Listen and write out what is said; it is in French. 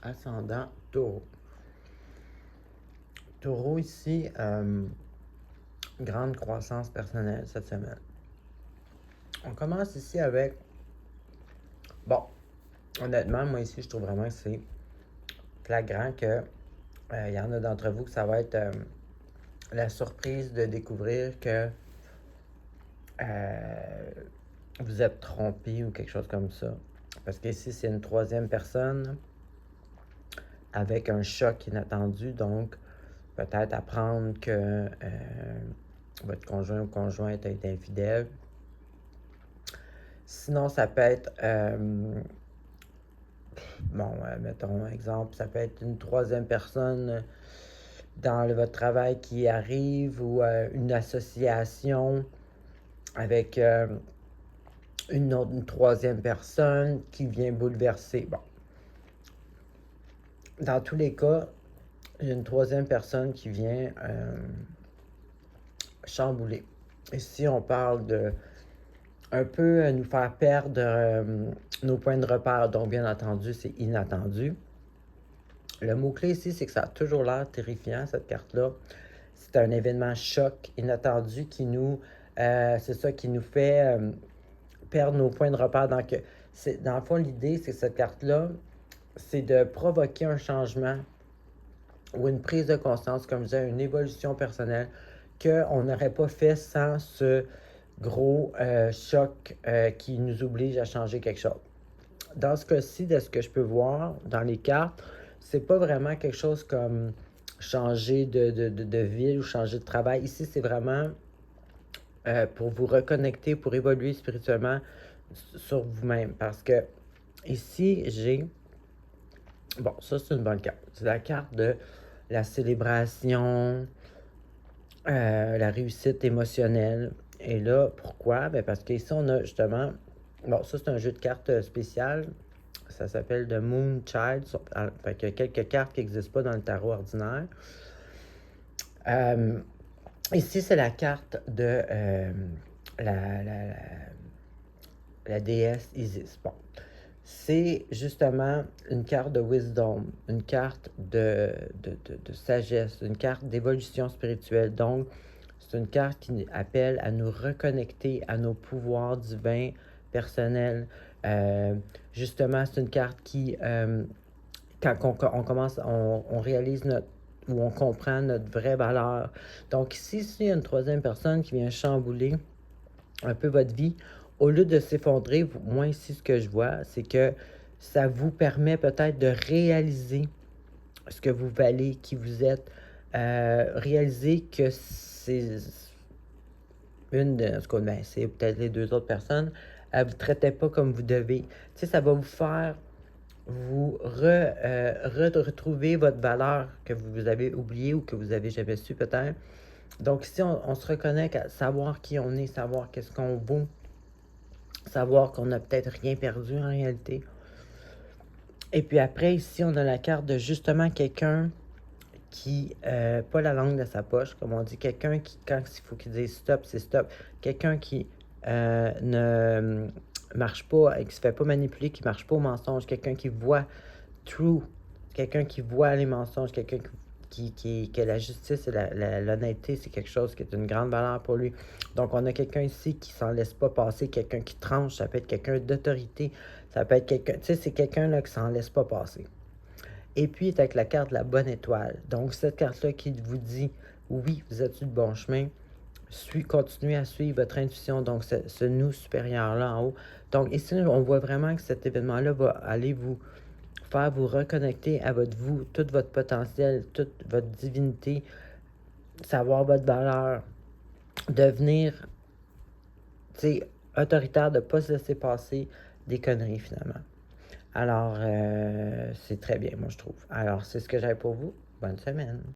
ascendant Taureau. Taureau ici, grande croissance personnelle cette semaine. On commence ici avec, bon, honnêtement, moi ici, je trouve vraiment que c'est flagrant que il y en a d'entre vous que ça va être la surprise de découvrir que vous êtes trompé ou quelque chose comme ça. Parce qu'ici, c'est une troisième personne avec un choc inattendu, donc peut-être apprendre que votre conjoint ou conjointe a été infidèle. Sinon, ça peut être, mettons un exemple, ça peut être une troisième personne dans votre travail qui arrive ou une association avec une troisième personne qui vient bouleverser. Bon. Dans tous les cas, il y a une troisième personne qui vient chambouler. Ici, on parle de un peu nous faire perdre nos points de repère. Donc, bien entendu, c'est inattendu. Le mot-clé ici, c'est que ça a toujours l'air terrifiant, cette carte-là. C'est un événement choc inattendu qui nous... c'est ça qui nous fait perdre nos points de repère. Donc, dans le fond, l'idée, c'est que cette carte-là, c'est de provoquer un changement ou une prise de conscience, comme je disais, une évolution personnelle qu'on n'aurait pas fait sans ce gros choc qui nous oblige à changer quelque chose. Dans ce cas-ci, de ce que je peux voir dans les cartes, c'est pas vraiment quelque chose comme changer de ville ou changer de travail. Ici, c'est vraiment pour vous reconnecter, pour évoluer spirituellement sur vous-même. Parce que ici, j'ai... Bon, ça, c'est une bonne carte. C'est la carte de la célébration, la réussite émotionnelle. Et là, pourquoi? Ben parce qu'ici, on a justement... Bon, ça, c'est un jeu de cartes spécial. Ça s'appelle The Moon Child. Fait qu'il y a quelques cartes qui n'existent pas dans le tarot ordinaire. Ici, c'est la carte de la déesse Isis. Bon. C'est justement une carte de wisdom, une carte de sagesse, une carte d'évolution spirituelle. Donc, c'est une carte qui appelle à nous reconnecter à nos pouvoirs divins personnels. Justement, c'est une carte qui, quand on commence, on réalise ou on comprend notre vraie valeur. Donc ici, s'il y a une troisième personne qui vient chambouler un peu votre vie, au lieu de s'effondrer, moi ici, ce que je vois, c'est que ça vous permet peut-être de réaliser ce que vous valez, qui vous êtes, réaliser que c'est en tout cas, ben, c'est peut-être les deux autres personnes, elle ne vous traitait pas comme vous devez. Tu sais, ça va vous faire vous retrouver votre valeur que vous avez oubliée ou que vous avez jamais su peut-être. Donc ici, on se reconnecte à savoir qui on est, savoir qu'est-ce qu'on vaut, savoir qu'on n'a peut-être rien perdu en réalité. Et puis après, ici, on a la carte de justement quelqu'un qui, pas la langue de sa poche, comme on dit, quelqu'un qui, quand il faut qu'il dise stop, c'est stop. Quelqu'un qui ne marche pas, et qui se fait pas manipuler, qui marche pas au mensonge, quelqu'un qui voit true, quelqu'un qui voit les mensonges, quelqu'un que la justice et l'honnêteté, c'est quelque chose qui est une grande valeur pour lui. Donc, on a quelqu'un ici qui s'en laisse pas passer, quelqu'un qui tranche, ça peut être quelqu'un d'autorité, ça peut être quelqu'un, tu sais, c'est quelqu'un là qui s'en laisse pas passer. Et puis, avec la carte de la bonne étoile. Donc, cette carte-là qui vous dit, oui, vous êtes sur le bon chemin, continuez à suivre votre intuition, donc ce nous supérieur-là en haut. Donc, ici, on voit vraiment que cet événement-là va aller vous faire vous reconnecter à votre vous, tout votre potentiel, toute votre divinité, savoir votre valeur, devenir, tu sais, autoritaire, de ne pas se laisser passer des conneries finalement. Alors, c'est très bien, moi je trouve. Alors, c'est ce que j'avais pour vous. Bonne semaine.